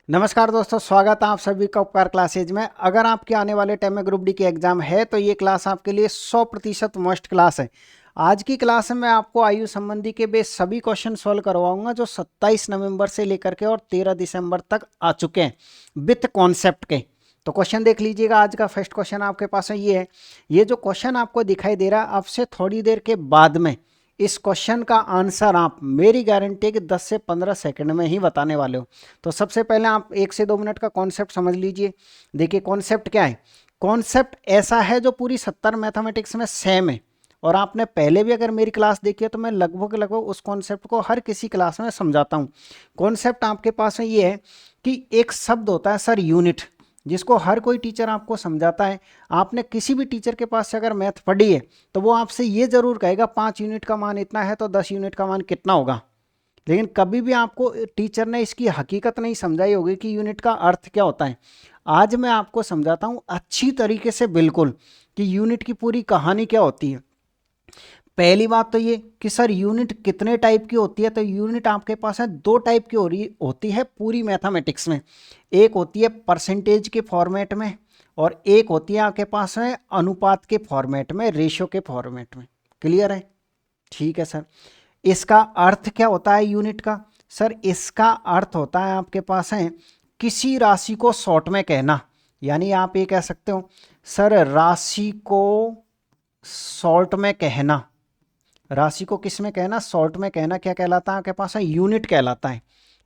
नमस्कार दोस्तों, स्वागत है आप सभी का उपकार क्लासेज में। अगर आपके आने वाले टाइम में ग्रुप डी की एग्जाम है तो ये क्लास आपके लिए 100% मस्ट क्लास है। आज की क्लास में मैं आपको आयु संबंधी के बेस सभी क्वेश्चन सॉल्व करवाऊंगा जो 27 नवंबर से लेकर के और 13 दिसंबर तक आ चुके हैं विथ कॉन्सेप्ट के। तो क्वेश्चन देख लीजिएगा। आज का फर्स्ट क्वेश्चन आपके पास है, ये है। ये जो क्वेश्चन आपको दिखाई दे रहा है, आपसे थोड़ी देर के बाद में इस क्वेश्चन का आंसर आप मेरी गारंटी है कि 10 से 15 सेकंड में ही बताने वाले हो। तो सबसे पहले आप 1 से 2 मिनट का कॉन्सेप्ट समझ लीजिए। देखिए कॉन्सेप्ट क्या है। कॉन्सेप्ट ऐसा है जो पूरी 70 मैथमेटिक्स में सेम है, और आपने पहले भी अगर मेरी क्लास देखी है तो मैं लगभग उस कॉन्सेप्ट को हर किसी क्लास में समझाता हूँ। कॉन्सेप्ट आपके पास में ये है कि एक शब्द होता है सर यूनिट, जिसको हर कोई टीचर आपको समझाता है। आपने किसी भी टीचर के पास से अगर मैथ पढ़ी है तो वो आपसे ये ज़रूर कहेगा 5 यूनिट का मान इतना है तो 10 यूनिट का मान कितना होगा। लेकिन कभी भी आपको टीचर ने इसकी हकीकत नहीं समझाई होगी कि यूनिट का अर्थ क्या होता है। आज मैं आपको समझाता हूँ अच्छी तरीके से, बिल्कुल, कि यूनिट की पूरी कहानी क्या होती है। पहली बात तो ये कि सर यूनिट कितने टाइप की होती है, तो यूनिट आपके पास है 2 टाइप की होती है पूरी मैथमेटिक्स में। एक होती है परसेंटेज के फॉर्मेट में, और एक होती है आपके पास है अनुपात के फॉर्मेट में, रेशियो के फॉर्मेट में। क्लियर है? ठीक है सर। इसका अर्थ क्या होता है यूनिट का? सर इसका अर्थ होता है आपके पास है किसी राशि को शॉर्ट में कहना। यानी आप ये कह सकते हो सर राशि को शॉर्ट में कहना। राशि को किस में कहना? शॉर्ट में कहना। क्या कहलाता है आपके पास है? यूनिट कहलाता है।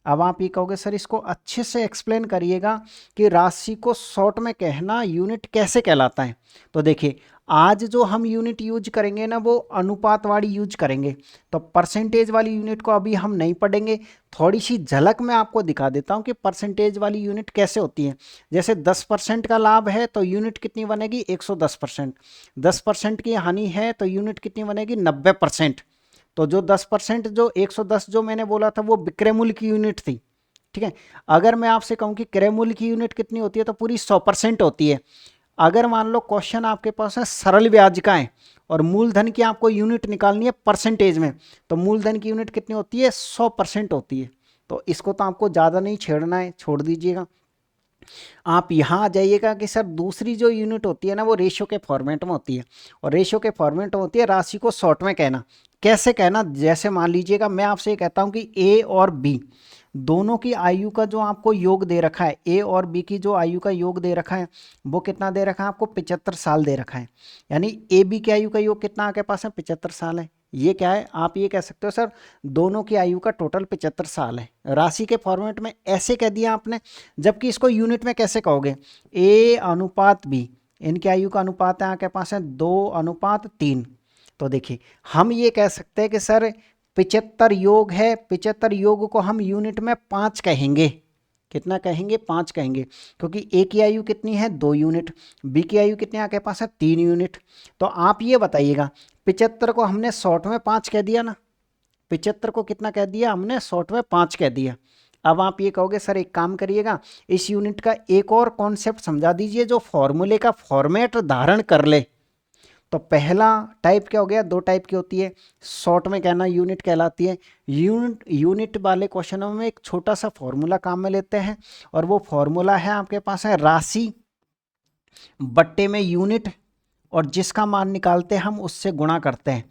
अब आप ये कहोगे सर इसको अच्छे से एक्सप्लेन करिएगा कि राशि को शॉर्ट में कहना यूनिट कैसे कहलाता है। तो देखिए, आज जो हम यूनिट यूज करेंगे ना वो अनुपात वाली यूज करेंगे। तो परसेंटेज वाली यूनिट को अभी हम नहीं पढ़ेंगे। थोड़ी सी झलक मैं आपको दिखा देता हूँ कि परसेंटेज वाली यूनिट कैसे होती है। जैसे 10% का लाभ है तो यूनिट कितनी बनेगी? 110%। 10% की हानि है तो यूनिट कितनी बनेगी? 90%। तो जो 10%, जो 110 जो मैंने बोला था वो विक्रय मूल्य की यूनिट थी। ठीक है। अगर मैं आपसे कहूं कि क्रय मूल्य की यूनिट कितनी होती है तो पूरी 100% होती है। अगर मान लो क्वेश्चन आपके पास है सरल ब्याज का है और मूलधन की आपको यूनिट निकालनी है परसेंटेज में, तो मूलधन की यूनिट कितनी होती है? 100% होती है। तो इसको तो आपको ज़्यादा नहीं छेड़ना है, छोड़ दीजिएगा। आप यहाँ आ जाइएगा कि सर दूसरी जो यूनिट होती है ना वो रेशियो के फॉर्मेट में होती है, और रेशियो के फॉर्मेट में होती है राशि को शॉर्ट में कहना। कैसे कहना? जैसे मान लीजिएगा मैं आपसे ये कहता हूँ कि ए और बी दोनों की आयु का जो आपको योग दे रखा है, ए और बी की जो आयु का योग दे रखा है वो कितना दे रखा है आपको? 75 साल दे रखा है। यानी ए बी की आयु का योग कितना आपके पास है? 75 साल है। ये क्या है? आप ये कह सकते हो सर दोनों की आयु का टोटल 75 साल है। राशि के फॉर्मेट में ऐसे कह दिया आपने, जबकि इसको यूनिट में कैसे कहोगे? ए अनुपात बी, इनकी आयु का अनुपात है आपके पास है 2:3। तो देखिए हम ये कह सकते हैं कि सर 75 योग है, 75 योग को हम यूनिट में 5 कहेंगे। कितना कहेंगे? 5 कहेंगे, क्योंकि ए की आयु कितनी है? 2 यूनिट। बी की आयु कितनी आपके पास है? 3 यूनिट। तो आप ये बताइएगा 75 को हमने शॉर्ट में 5 कह दिया ना? 75 को कितना कह दिया हमने? शॉर्ट में 5 कह दिया। अब आप ये कहोगे सर एक काम करिएगा, इस यूनिट का एक और कॉन्सेप्ट समझा दीजिए जो फॉर्मूले का फॉर्मेट धारण कर ले। तो पहला टाइप क्या हो गया? 2 टाइप की होती है। शॉर्ट में कहना यूनिट कहलाती है। यूनिट वाले क्वेश्चनों में एक छोटा सा फॉर्मूला काम में लेते हैं, और वो फॉर्मूला है आपके पास है राशि बट्टे में यूनिट, और जिसका मान निकालते हैं हम उससे गुणा करते हैं,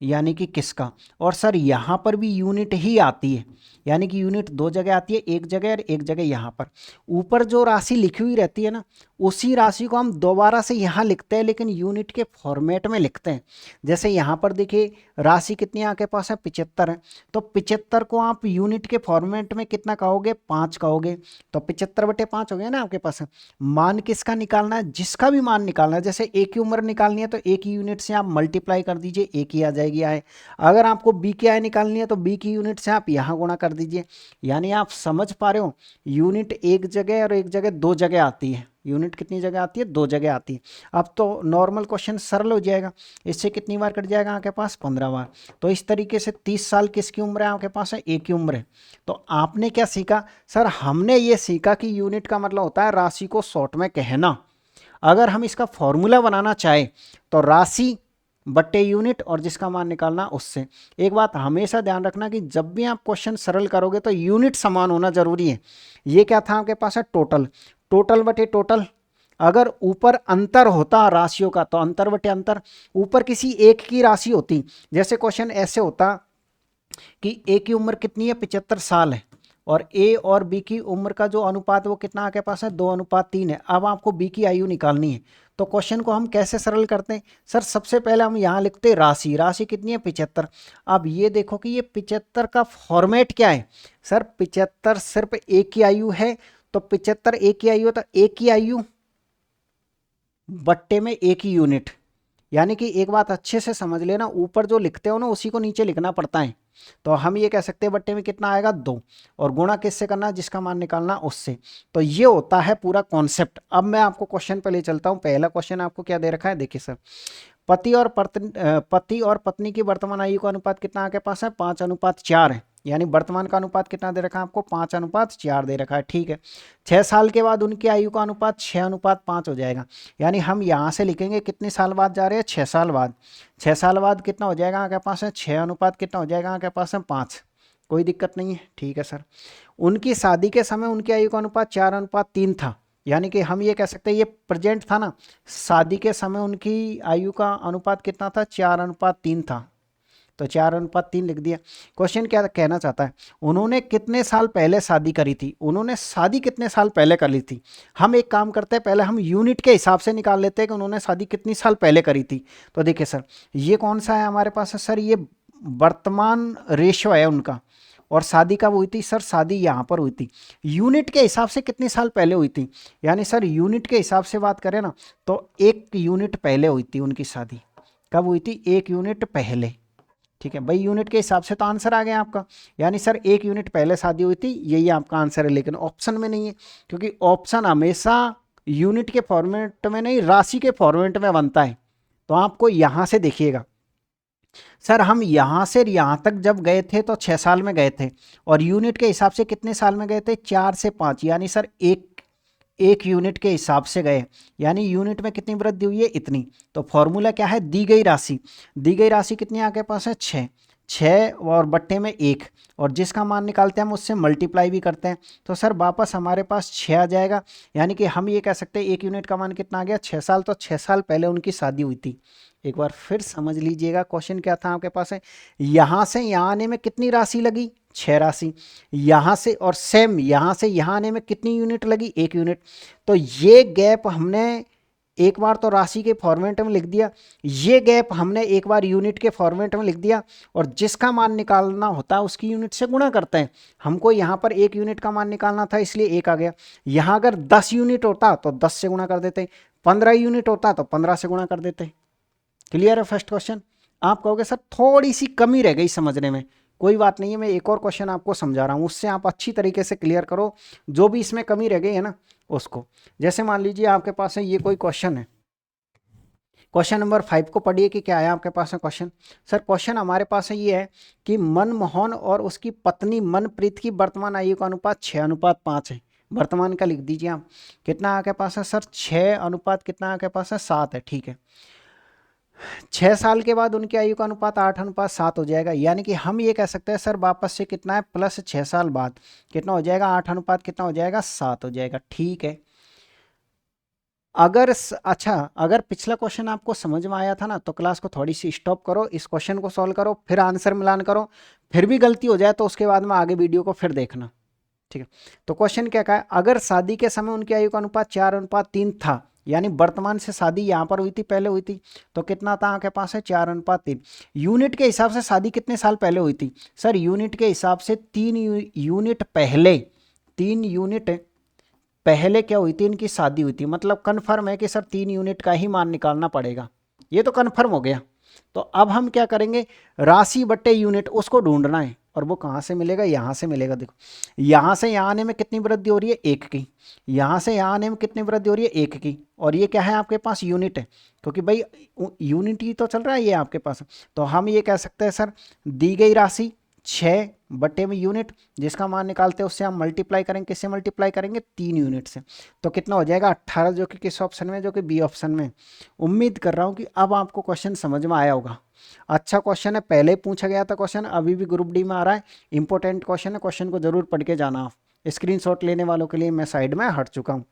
यानी कि किसका। और सर यहाँ पर भी यूनिट ही आती है, यानी कि यूनिट 2 जगह आती है, एक जगह और एक जगह यहाँ पर। ऊपर जो राशि लिखी हुई रहती है ना, उसी राशि को हम दोबारा से यहाँ लिखते हैं, लेकिन यूनिट के फॉर्मेट में लिखते हैं। जैसे यहाँ पर देखिए राशि कितनी आपके पास है? 75 है। तो 75 को आप यूनिट के फॉर्मेट में कितना कहोगे? 5 कहोगे। तो 75/5 हो गया ना आपके पास। मान किसका निकालना है? जिसका भी मान निकालना है। जैसे ए की उम्र निकालनी है तो ए की यूनिट से आप मल्टीप्लाई कर दीजिए, ए की आ जाएगी आय। अगर आपको बी की आय निकालनी है तो बी की यूनिट से आप यहाँ गुणा कर दीजिए। यानी आप समझ पा रहे हो, यूनिट एक जगह और एक जगह 2 जगह आती है। यूनिट कितनी जगह आती है? 2 जगह आती है। अब तो नॉर्मल क्वेश्चन सरल हो जाएगा। इससे कितनी बार कट जाएगा आपके पास? 15 बार। तो इस तरीके से 30 साल किसकी उम्र है आपके पास है? ए की उम्र है। तो आपने क्या सीखा? सर हमने ये सीखा कि यूनिट का मतलब होता है राशि को शॉर्ट में कहना। अगर हम इसका फॉर्मूला बनाना चाहे तो राशि बट्टे यूनिट और जिसका मान निकालना उससे। एक बात हमेशा ध्यान रखना कि जब भी आप क्वेश्चन सरल करोगे तो यूनिट समान होना जरूरी है। ये क्या था आपके पास है टोटल, टोटल बटे टोटल। अगर ऊपर अंतर होता राशियों का तो अंतर बटे अंतर, ऊपर किसी एक की राशि होती, जैसे क्वेश्चन ऐसे होता कि ए की उम्र कितनी है 75 साल है और ए और बी की उम्र का जो अनुपात वो कितना आपके पास है 2:3 है। अब आपको बी की आयु निकालनी है तो क्वेश्चन को हम कैसे सरल करते हैं सर, सबसे पहले हम यहाँ लिखते हैं राशि, राशि कितनी है 75। अब ये देखो कि ये 75 का फॉर्मेट क्या है सर, 75 सिर्फ ए की आयु है तो 75 ए की आयु तो ए की आयु बट्टे में ए की यूनिट। यानी कि एक बात अच्छे से समझ लेना, ऊपर जो लिखते हो ना उसी को नीचे लिखना पड़ता है। तो हम ये कह सकते हैं बट्टे में कितना आएगा 2 और गुणा किससे करना, जिसका मान निकालना उससे। तो ये होता है पूरा कॉन्सेप्ट। अब मैं आपको क्वेश्चन पे ले चलता हूँ। पहला क्वेश्चन आपको क्या दे रखा है, देखिए सर, पति और पत्नी की वर्तमान आयु का अनुपात कितना आपके पास है 5:4 है। यानी वर्तमान का अनुपात कितना दे रखा है आपको 5:4 दे रखा है, ठीक है। 6 साल के बाद उनकी आयु का अनुपात 6:5 हो जाएगा। यानी हम यहाँ से लिखेंगे कितने साल बाद जा रहे हैं 6 साल बाद। 6 साल बाद कितना हो जाएगा आपके पास है 6 अनुपात कितना हो जाएगा आपके पास है 5। कोई दिक्कत नहीं है, ठीक है सर। उनकी शादी के समय उनकी आयु का अनुपात 4:3 था। यानी कि हम ये कह सकते हैं ये प्रेजेंट था ना, शादी के समय उनकी आयु का अनुपात कितना था 4:3 था, तो 4:3 लिख दिया। क्वेश्चन क्या कहना चाहता है, उन्होंने कितने साल पहले शादी करी थी, उन्होंने शादी कितने साल पहले कर ली थी। हम एक काम करते हैं, पहले हम यूनिट के हिसाब से निकाल लेते हैं कि उन्होंने शादी कितनी साल पहले करी थी। तो देखिए सर, ये कौन सा है हमारे पास है सर, ये वर्तमान रेशो है उनका, और शादी कब हुई थी सर, शादी यहाँ पर हुई थी। यूनिट के हिसाब से कितने साल पहले हुई थी, यानी सर यूनिट के हिसाब से बात करें ना तो 1 यूनिट पहले हुई थी उनकी शादी। कब हुई थी, 1 यूनिट पहले, ठीक है भाई। यूनिट के हिसाब से तो आंसर आ गया आपका, यानी सर 1 यूनिट पहले शादी हुई थी, यही आपका आंसर है। लेकिन ऑप्शन में नहीं है, क्योंकि ऑप्शन हमेशा यूनिट के फॉर्मेट में नहीं राशि के फॉर्मेट में बनता है। तो आपको यहाँ से देखिएगा सर, हम यहाँ से यहाँ तक जब गए थे तो 6 साल में गए थे, और यूनिट के हिसाब से कितने साल में गए थे 4 से 5, यानी सर एक यूनिट के हिसाब से गए। यानी यूनिट में कितनी वृद्धि हुई है इतनी। तो फॉर्मूला क्या है, दी गई राशि, दी गई राशि कितनी आपके पास है 6 और बट्टे में 1, और जिसका मान निकालते हैं हम उससे मल्टीप्लाई भी करते हैं। तो सर वापस हमारे पास 6 आ जाएगा। यानी कि हम ये कह सकते हैं 1 यूनिट का मान कितना आ गया 6 साल, तो 6 साल पहले उनकी शादी हुई थी। एक बार फिर समझ लीजिएगा क्वेश्चन क्या था आपके पास है, यहाँ से यहाँ आने में कितनी राशि लगी 6 राशि, यहाँ से और सेम यहाँ से यहाँ आने में कितनी यूनिट लगी 1 यूनिट। तो ये गैप हमने एक बार तो राशि के फॉर्मेट में लिख दिया, ये गैप हमने एक बार यूनिट के फॉर्मेट में लिख दिया, और जिसका मान निकालना होता है उसकी यूनिट से गुणा करते हैं। हमको यहाँ पर 1 यूनिट का मान निकालना था इसलिए 1 आ गया। यहाँ अगर 10 यूनिट होता तो 10 से गुणा कर देते, 15 यूनिट होता तो 15 से गुणा कर देते। क्लियर है फर्स्ट क्वेश्चन। आप कहोगे सर थोड़ी सी कमी रह गई समझने में, कोई बात नहीं है, मैं एक और क्वेश्चन आपको समझा रहा हूँ, उससे आप अच्छी तरीके से क्लियर करो जो भी इसमें कमी रह गई है ना उसको। जैसे मान लीजिए आपके पास है ये कोई क्वेश्चन है, क्वेश्चन नंबर 5 को पढ़िए कि क्या है आपके पास है क्वेश्चन। सर क्वेश्चन हमारे पास है ये है कि मनमोहन और उसकी पत्नी मनप्रीत की वर्तमान आयु का अनुपात 6:5 है। वर्तमान का लिख दीजिए आप, कितना आपके पास है सर 6 अनुपात कितना आपके पास है 7 है, ठीक है। 6 साल के बाद उनकी आयु का अनुपात 8:7 हो जाएगा। यानी कि हम ये कह सकते हैं सर वापस से कितना है प्लस 6 साल बाद कितना हो जाएगा 8 अनुपात कितना हो जाएगा 7 हो जाएगा, ठीक है। अच्छा अगर पिछला क्वेश्चन आपको समझ में आया था ना तो क्लास को थोड़ी सी स्टॉप करो, इस क्वेश्चन को सॉल्व करो, फिर आंसर मिलान करो, फिर भी गलती हो जाए तो उसके बाद में आगे वीडियो को फिर देखना, ठीक है। तो क्वेश्चन क्या कहा है, अगर शादी के समय उनकी आयु का अनुपात 4:3 था, यानी वर्तमान से शादी यहाँ पर हुई थी पहले हुई थी, तो कितना था आपके पास है 4:3। यूनिट के हिसाब से शादी कितने साल पहले हुई थी सर, यूनिट के हिसाब से 3 यूनिट पहले, 3 यूनिट पहले क्या हुई थी इनकी शादी हुई थी। मतलब कन्फर्म है कि सर 3 यूनिट का ही मान निकालना पड़ेगा, ये तो कन्फर्म हो गया। तो अब हम क्या करेंगे, राशि बट्टे यूनिट उसको ढूंढना है, और वो कहाँ से मिलेगा, यहाँ से मिलेगा। देखो यहाँ से यहाँ आने में कितनी वृद्धि हो रही है 1 की, यहाँ से यहाँ आने में कितनी वृद्धि हो रही है 1 की, और ये क्या है आपके पास यूनिट है, क्योंकि भाई यूनिट ही तो चल रहा है ये आपके पास। तो हम ये कह सकते हैं सर दी गई राशि 6 बट्टे में यूनिट, जिसका मान निकालते हैं उससे हम मल्टीप्लाई करेंगे, किससे मल्टीप्लाई करेंगे, 3 यूनिट से। तो कितना हो जाएगा 18, जो कि किस ऑप्शन में, जो कि बी ऑप्शन में। उम्मीद कर रहा हूँ कि अब आपको क्वेश्चन समझ में आया होगा। अच्छा क्वेश्चन है, पहले पूछा गया था क्वेश्चन, अभी भी ग्रुप डी में आ रहा है, इंपॉर्टेंट क्वेश्चन है, क्वेश्चन को जरूर पढ़ के जाना आप। स्क्रीनशॉट लेने वालों के लिए मैं साइड में हट चुका हूँ।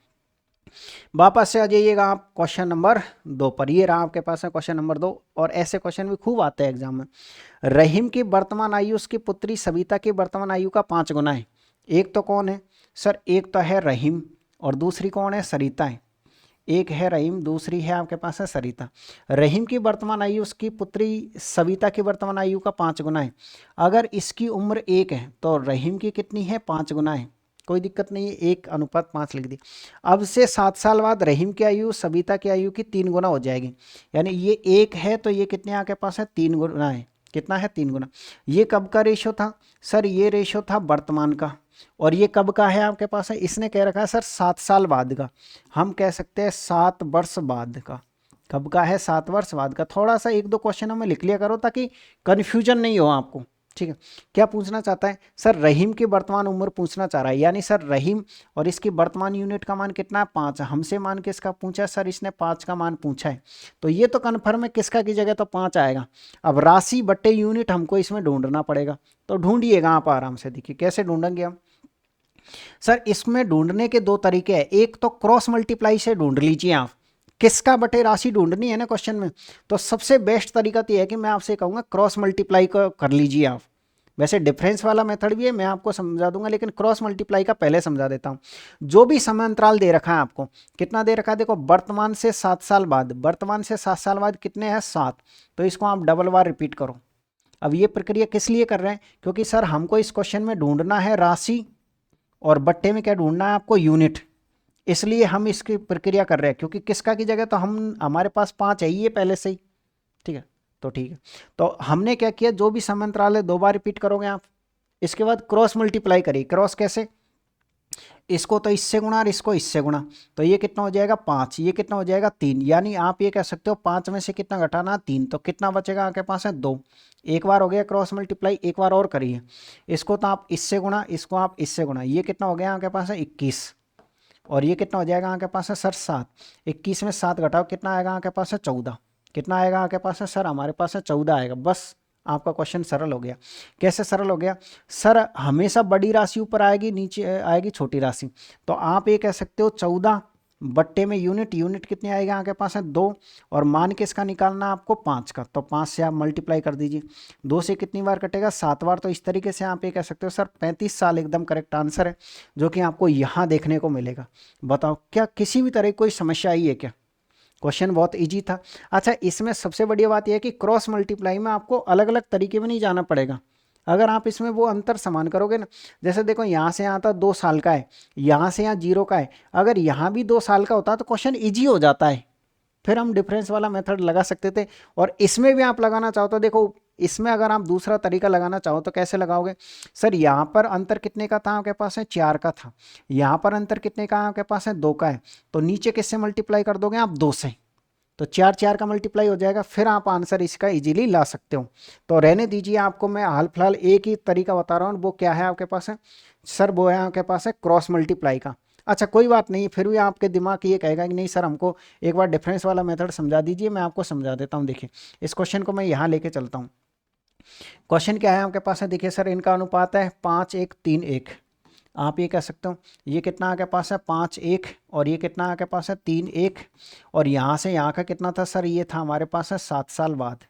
वापस से आ जाइएगा आप क्वेश्चन नंबर 2 पर। ये रहा आपके पास है क्वेश्चन नंबर 2, और ऐसे क्वेश्चन भी खूब आते हैं एग्जाम में। रहीम की वर्तमान आयु उसकी पुत्री सविता की वर्तमान आयु का 5 गुना है। एक तो कौन है सर, एक तो है रहीम, और दूसरी कौन है, सरिता है। एक है रहीम, दूसरी है आपके पास है सरिता। रहीम की वर्तमान आयु उसकी पुत्री सविता की वर्तमान आयु का 5 गुना है। अगर इसकी उम्र 1 है तो रहीम की कितनी है, 5 गुना है। कोई दिक्कत नहीं है, 1:5 लिख दी। अब से 7 साल बाद रहीम की आयु सविता की आयु की 3 गुना हो जाएगी। यानी ये 1 है तो ये कितने आपके पास है, 3 गुना है। कितना है, 3 गुना। ये कब का रेशो था सर, ये रेशो था वर्तमान का। और ये कब का है आपके पास है, इसने कह रखा है सर 7 साल बाद का। हम कह सकते हैं 7 वर्ष बाद का। कब का है, 7 वर्ष बाद का। थोड़ा सा 1-2 क्वेश्चन में लिख लिया करो ताकि कन्फ्यूजन नहीं हो आपको। ठीक है, क्या पूछना चाहता है सर, रहीम की वर्तमान उम्र पूछना चाह रहा है। यानी सर रहीम और इसकी वर्तमान यूनिट का मान कितना है, 5। हमसे मान किसका पूछा है सर, इसने 5 का मान पूछा है। तो ये तो कन्फर्म है किसका की जगह तो 5 आएगा। अब राशि बट्टे यूनिट हमको इसमें ढूंढना पड़ेगा। तो ढूंढिएगा आप आराम से। देखिए कैसे ढूंढेंगे हम सर, इसमें ढूंढने के 2 तरीके हैं। एक तो क्रॉस मल्टीप्लाई से ढूंढ लीजिए आप, किसका बटे राशि ढूंढनी है ना क्वेश्चन में। तो सबसे बेस्ट तरीका तो यह है कि मैं आपसे कहूंगा क्रॉस मल्टीप्लाई को कर लीजिए आप। वैसे डिफरेंस वाला मेथड भी है, मैं आपको समझा दूंगा, लेकिन क्रॉस मल्टीप्लाई का पहले समझा देता हूं। जो भी समय अंतराल दे रखा है आपको, कितना दे रखा है, देखो वर्तमान से 7 साल बाद, वर्तमान से 7 साल बाद कितने हैं, 7। तो इसको आप डबल बार रिपीट करो। अब ये प्रक्रिया किस लिए कर रहे हैं, क्योंकि सर हमको इस क्वेश्चन में ढूंढना है राशि, और बट्टे में क्या ढूंढना है आपको, यूनिट। इसलिए हम इसकी प्रक्रिया कर रहे हैं, क्योंकि किसका की जगह तो हम, हमारे पास 5 है ये पहले से ही। ठीक है, तो ठीक है। तो हमने क्या किया, जो भी समय अंतराल है 2 बार रिपीट करोगे आप। इसके बाद क्रॉस मल्टीप्लाई करिए। क्रॉस कैसे, इसको तो इससे गुणा और इसको इससे गुणा। तो ये कितना हो जाएगा 5, ये कितना हो जाएगा 3। यानी आप ये कह सकते हो 5 में से कितना घटाना, 3। तो कितना बचेगा आपके पास है 2। एक बार हो गया क्रॉस मल्टीप्लाई, एक बार और करिए। इसको तो आप इससे गुणा, इसको आप इससे गुणा। ये कितना हो गया आपके पास है 21, और ये कितना हो जाएगा आपके पास है सर 7। 21 में 7 घटाओ, कितना आएगा आपके पास है 14। कितना आएगा आपके पास है सर, हमारे पास है 14 आएगा। बस आपका क्वेश्चन सरल हो गया। कैसे सरल हो गया सर, हमेशा बड़ी राशि ऊपर आएगी, नीचे आएगी छोटी राशि। तो आप ये कह सकते हो 14 बट्टे में यूनिट, यूनिट कितनी आएगा आपके पास है 2, और मान किसका निकालना आपको 5 का। तो 5 से आप मल्टीप्लाई कर दीजिए। 2 से कितनी बार कटेगा, 7 बार। तो इस तरीके से आप ये कह सकते हो सर 35 साल एकदम करेक्ट आंसर है, जो कि आपको यहाँ देखने को मिलेगा। बताओ क्या किसी भी तरह की कोई समस्या आई है क्या, क्वेश्चन बहुत इजी था। अच्छा, इसमें सबसे बढ़िया बात यह है कि क्रॉस मल्टीप्लाई में आपको अलग अलग तरीके में नहीं जाना पड़ेगा। अगर आप इसमें वो अंतर समान करोगे ना, जैसे देखो यहाँ से यहाँ था 2 साल का है, यहाँ से यहाँ 0 का है। अगर यहाँ भी 2 साल का होता तो क्वेश्चन इजी हो जाता है, फिर हम डिफरेंस वाला मेथड लगा सकते थे। और इसमें भी आप लगाना चाहो तो देखो, इसमें अगर आप दूसरा तरीका लगाना चाहो तो कैसे लगाओगे सर, यहाँ पर अंतर कितने का था आपके पास है, 4 का था। यहाँ पर अंतर कितने का आपके पास है, 2 का है। तो नीचे किससे मल्टीप्लाई कर दोगे आप, 2 से। तो 4 का मल्टीप्लाई हो जाएगा, फिर आप आंसर इसका इजीली ला सकते हो। तो रहने दीजिए, आपको मैं हाल फिलहाल एक ही तरीका बता रहा हूँ, वो क्या है आपके पास है सर, वो है आपके पास है क्रॉस मल्टीप्लाई का। अच्छा कोई बात नहीं, फिर भी आपके दिमाग ये कहेगा कि नहीं सर हमको एक बार डिफरेंस वाला मेथड समझा दीजिए। मैं आपको समझा देता हूँ। देखिए इस क्वेश्चन को मैं यहाँ लेके चलता हूँ। क्वेश्चन क्या है आपके पास है, देखिए सर इनका अनुपात है 5:1:3:1। आप ये कह सकते हो ये कितना आपके पास है 5:1, और ये कितना आपके पास है 3:1, और यहाँ से यहाँ का कितना था सर, ये था हमारे पास है 7 साल बाद।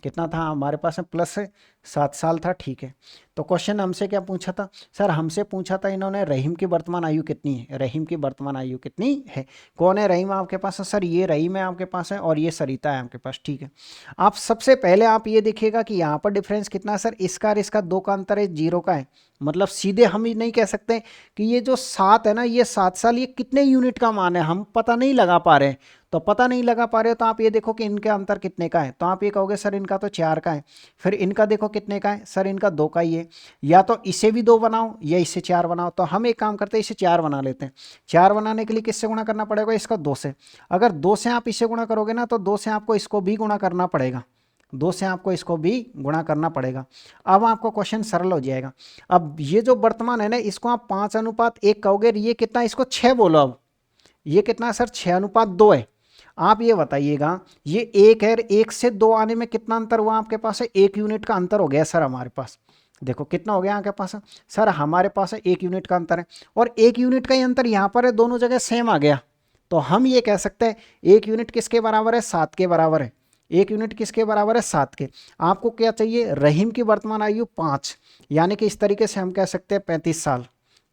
कितना था हमारे पास है प्लस 7 साल था। ठीक है, तो क्वेश्चन हमसे क्या पूछा था सर, हमसे पूछा था इन्होंने रहीम की वर्तमान आयु कितनी है। रहीम की वर्तमान आयु कितनी है, कौन है रहीम आपके पास है सर, ये रहीम है आपके पास है, और ये सरिता है आपके पास। ठीक है, आप सबसे पहले आप ये देखिएगा कि यहाँ पर डिफरेंस कितना है सर, इसका और इसका 2 का अंतर है, 0 का है। मतलब सीधे हम ही नहीं कह सकते कि ये जो 7 है ना, ये 7 साल ये कितने यूनिट का मान है, हम पता नहीं लगा पा रहे हैं। तो पता नहीं लगा पा रहे हो तो आप ये देखो कि इनके अंतर कितने का है। तो आप ये कहोगे सर इनका तो 4 का है, फिर इनका देखो कितने का है सर, इनका 2 का ही है। या तो इसे भी 2 बनाओ या इसे 4 बनाओ। तो हम एक काम करते हैं, इसे 4 बना लेते हैं। 4 बनाने के लिए किससे गुणा करना पड़ेगा, इसका 2 से। अगर 2 से आप इसे गुणा करोगे ना, तो 2 से आपको इसको भी गुणा करना पड़ेगा। 2 से आपको इसको भी गुणा करना पड़ेगा। अब आपको क्वेश्चन सरल हो जाएगा। अब ये जो वर्तमान है ना, इसको आप 5:1 कहोगे, ये कितना, इसको 6 बोलो। अब ये कितना सर, 6:2 है। आप ये बताइएगा, ये 1 है, 1 से 2 आने में कितना अंतर हुआ आपके पास है, 1 यूनिट का अंतर हो गया सर हमारे पास। देखो कितना हो गया आपके पास सर, हमारे पास है 1 यूनिट का अंतर है, और 1 यूनिट का ही अंतर यहाँ पर है, दोनों जगह सेम आ गया। तो हम ये कह सकते हैं 1 यूनिट किसके बराबर है, 7 के बराबर है। 1 यूनिट किसके बराबर है, 7 के। आपको क्या चाहिए, रहीम की वर्तमान आयु 5, यानी कि इस तरीके से हम कह सकते हैं 35 साल,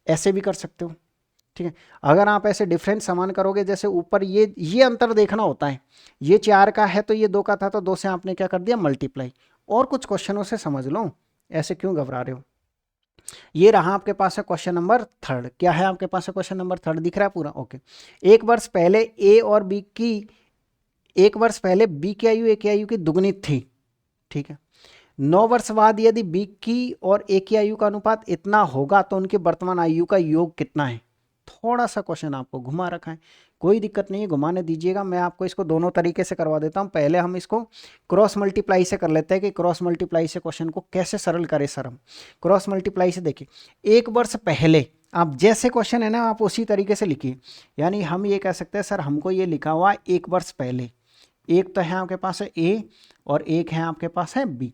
ऐसे भी कर सकते हो। ठीक है, अगर आप ऐसे डिफरेंस समान करोगे, जैसे ऊपर ये अंतर देखना होता है, ये 4 का है तो ये 2 का था, तो 2 से आपने क्या कर दिया, मल्टीप्लाई। और कुछ क्वेश्चनों से समझ लो, ऐसे क्यों घबरा रहे हो। ये रहा आपके पास है क्वेश्चन नंबर 3। क्या है आपके पास है क्वेश्चन नंबर 3, दिख रहा है पूरा, ओके। एक वर्ष पहले ए और बी की, 1 वर्ष पहले बी की आयु ए की आयु की दुगनी थी, ठीक है। 9 वर्ष बाद यदि बी की और ए की आयु का अनुपात इतना होगा तो उनकी वर्तमान आयु का योग कितना है। थोड़ा सा क्वेश्चन आपको घुमा रखा है, कोई दिक्कत नहीं है, घुमाने दीजिएगा। मैं आपको इसको दोनों तरीके से करवा देता हूं। पहले हम इसको क्रॉस मल्टीप्लाई से कर लेते हैं कि क्रॉस मल्टीप्लाई से क्वेश्चन को कैसे सरल करें सर हम। क्रॉस मल्टीप्लाई से देखिए, 1 वर्ष पहले, आप जैसे क्वेश्चन है ना आप उसी तरीके से लिखिए। यानी हम ये कह सकते हैं सर, हमको ये लिखा हुआ 1 वर्ष पहले, एक तो है आपके पास है ए और एक है आपके पास है बी।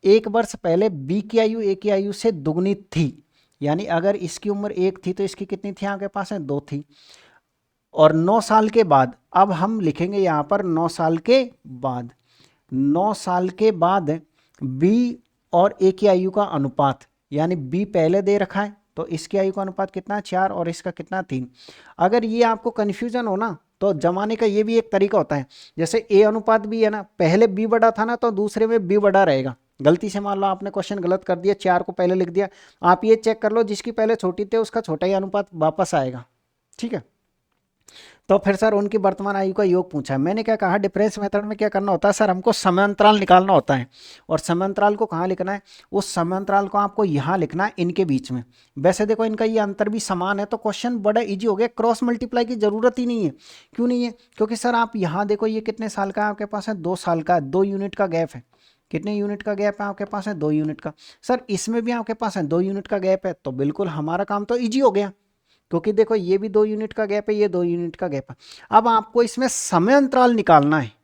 1 वर्ष पहले बी की आयु ए की आयु से दुगनी थी, यानी अगर इसकी उम्र 1 थी तो इसकी कितनी थी आपके पास है, 2 थी। और 9 साल के बाद, अब हम लिखेंगे यहाँ पर 9 साल के बाद, 9 साल के बाद बी और ए की आयु का अनुपात, यानी बी पहले दे रखा है तो इसकी आयु का अनुपात कितना, 4, और इसका कितना, 3। अगर ये आपको कन्फ्यूजन हो ना, तो जमाने का ये भी एक तरीका होता है। जैसे ए अनुपात बी है ना, पहले बी बड़ा था ना, तो दूसरे में बी बड़ा रहेगा। गलती से मान लो आपने क्वेश्चन गलत कर दिया, 4 को पहले लिख दिया, आप ये चेक कर लो, जिसकी पहले छोटी थे उसका छोटा ही अनुपात वापस आएगा, ठीक है। तो फिर सर उनकी वर्तमान आयु का योग पूछा है। मैंने क्या कहा, डिफरेंस मेथड में क्या करना होता है सर, हमको समयांतराल निकालना होता है। और समयांतराल को कहाँ लिखना है, उस समयांतराल को आपको यहाँ लिखना है, इनके बीच में। वैसे देखो इनका ये अंतर भी समान है, तो क्वेश्चन बड़ा इजी हो गया, क्रॉस मल्टीप्लाई की जरूरत ही नहीं है। क्यों नहीं है, क्योंकि सर आप यहाँ देखो, ये कितने साल का है आपके पास है, 2 साल का, 2 यूनिट का गैप है। कितने यूनिट का गैप है आपके पास है, 2 यूनिट का। सर इसमें भी आपके पास है 2 यूनिट का गैप है, तो बिल्कुल हमारा काम तो ईजी हो गया, क्योंकि देखो ये भी 2 यूनिट का गैप है, ये 2 यूनिट का गैप है। अब आपको इसमें समय अंतराल निकालना है।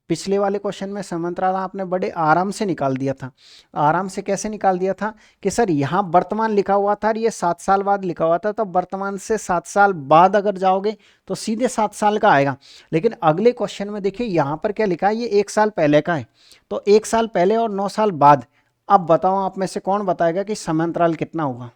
पिछले वाले क्वेश्चन में समय अंतराल आपने बड़े आराम से निकाल दिया था। आराम से कैसे निकाल दिया था कि सर यहाँ वर्तमान लिखा हुआ था और ये 7 साल बाद लिखा हुआ था, तो वर्तमान से 7 साल बाद अगर जाओगे तो सीधे 7 साल का आएगा। लेकिन अगले क्वेश्चन में देखिए यहाँ पर क्या लिखा है, ये 1 साल पहले का है, तो 1 साल पहले और 9 साल बाद। अब बताओ आप में से कौन बताएगा कि समय अंतराल कितना होगा,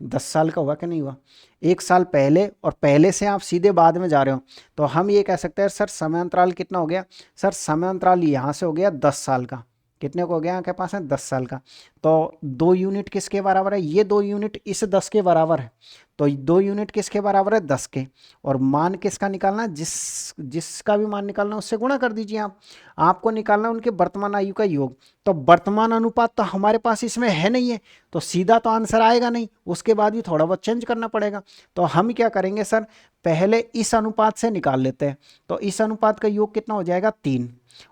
10 साल का हुआ कि नहीं हुआ। 1 साल पहले और पहले से आप सीधे बाद में जा रहे हो, तो हम ये कह सकते हैं सर समय अंतराल कितना हो गया। सर समय अंतराल यहाँ से हो गया 10 साल का। कितने को हो गया आपके पास है, 10 साल का। तो 2 यूनिट किसके बराबर है, ये 2 यूनिट इस 10 के बराबर है, तो 2 यूनिट किसके बराबर है, 10 के। और मान किसका निकालना, जिसका भी मान निकालना उससे गुणा कर दीजिए आप। आपको निकालना उनके वर्तमान आयु का योग। तो वर्तमान अनुपात तो हमारे पास इसमें है नहीं है, तो सीधा तो आंसर आएगा नहीं, उसके बाद भी थोड़ा बहुत चेंज करना पड़ेगा। तो हम क्या करेंगे सर, पहले इस अनुपात से निकाल लेते हैं। तो इस अनुपात का योग कितना हो जाएगा, 3।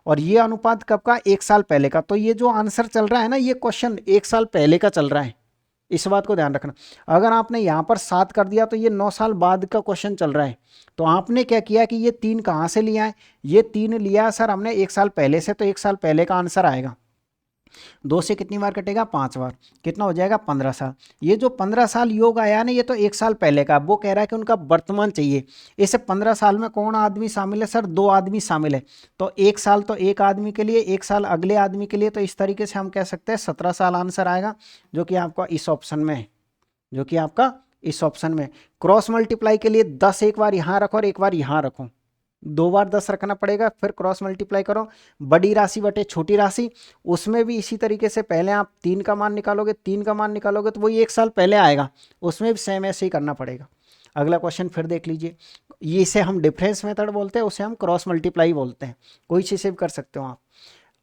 और ये अनुपात कब का, 1 साल पहले का। तो ये जो आंसर चल रहा है ना, ये क्वेश्चन 1 साल पहले का चल रहा है, इस बात को ध्यान रखना। अगर आपने यहाँ पर 7 कर दिया तो ये 9 साल बाद का क्वेश्चन चल रहा है। तो आपने क्या किया कि ये 3 कहाँ से लिया है, ये 3 लिया सर हमने 1 साल पहले से, तो 1 साल पहले का आंसर आएगा। 2 से कितनी बार कटेगा, 5 बार, कितना हो जाएगा, 15 साल। ये जो 15 साल योग आया ना, ये तो 1 साल पहले का। वो कह रहा है कि उनका वर्तमान चाहिए। इसे 15 साल में कौन आदमी शामिल है सर, 2 आदमी शामिल है। तो 1 साल तो एक आदमी के लिए, 1 साल अगले आदमी के लिए। तो इस तरीके से हम कह सकते हैं 17 साल आंसर आएगा, जो कि आपका इस ऑप्शन में है, जो कि आपका इस ऑप्शन में। क्रॉस मल्टीप्लाई के लिए 10 एक बार यहाँ रखो और एक बार यहाँ रखो, 2 बार 10 रखना पड़ेगा, फिर क्रॉस मल्टीप्लाई करो, बड़ी राशि बटे छोटी राशि। उसमें भी इसी तरीके से पहले आप 3 का मान निकालोगे, 3 का मान निकालोगे तो वही 1 साल पहले आएगा, उसमें भी सेम ऐसे ही करना पड़ेगा। अगला क्वेश्चन फिर देख लीजिए, ये इसे हम डिफरेंस मेथड बोलते हैं, उसे हम क्रॉस मल्टीप्लाई बोलते हैं, कोई चीज़ से भी कर सकते हो आप।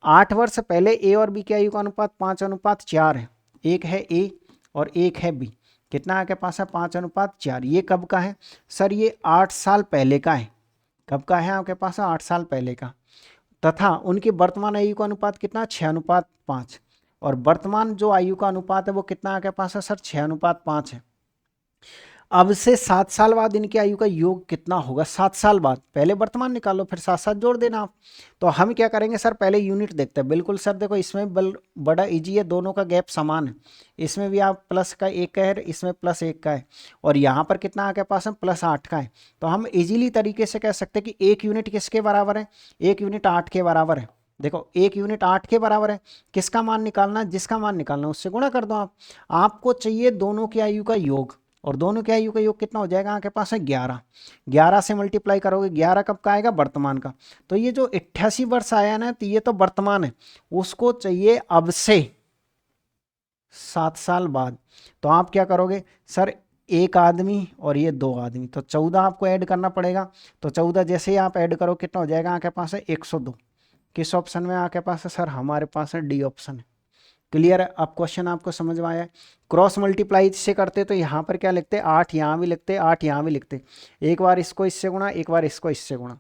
8 वर्ष पहले ए और बी की आयु का अनुपात 5:4 है। एक है ए और एक है बी, कितना आपके पास है, 5:4। ये कब का है सर, ये 8 साल पहले का है। कब का है आपके पास, 8 साल पहले का। तथा उनकी वर्तमान आयु का अनुपात कितना, 6:5। और वर्तमान जो आयु का अनुपात है वो कितना आपके पास है सर, 6:5 है। अब से 7 साल बाद इनकी आयु का योग कितना होगा, 7 साल बाद। पहले वर्तमान निकालो, फिर साथ साथ जोड़ देना आप। तो हम क्या करेंगे सर, पहले यूनिट देखते हैं। बिल्कुल सर देखो, इसमें बड़ा इजी है, दोनों का गैप समान है। इसमें भी आप प्लस का 1 का है, इसमें प्लस 1 का है, और यहाँ पर कितना आपके पास है, +8 का है। तो हम इजीली तरीके से कह सकते हैं कि 1 यूनिट किसके बराबर है, 1 यूनिट 8 के बराबर है। देखो 1 यूनिट 8 के बराबर है। किसका मान निकालना है, जिसका मान निकालना है उससे गुणा कर दो आप। आपको चाहिए दोनों की आयु का योग, और दोनों के आयु का योग कितना हो जाएगा आपके पास है, 11। 11 से मल्टीप्लाई करोगे, 11 कब का आएगा, वर्तमान का। तो ये जो 88 वर्ष आया ना, तो ये तो वर्तमान है, उसको चाहिए अब से 7 साल बाद। तो आप क्या करोगे सर, 1 आदमी और ये 2 आदमी, तो 14 आपको ऐड करना पड़ेगा। तो 14 जैसे ही आप ऐड करो कितना हो जाएगा आपके पास है, 102। किस ऑप्शन में आपके पास है सर, हमारे पास है डी ऑप्शन है। क्लियर है, अब क्वेश्चन आपको समझ में आया है। क्रॉस मल्टीप्लाई से करते तो यहाँ पर क्या लिखते, 8 यहाँ भी लिखते, 8 यहाँ भी लिखते। एक बार इसको इससे गुणा, एक बार इसको इससे गुणा।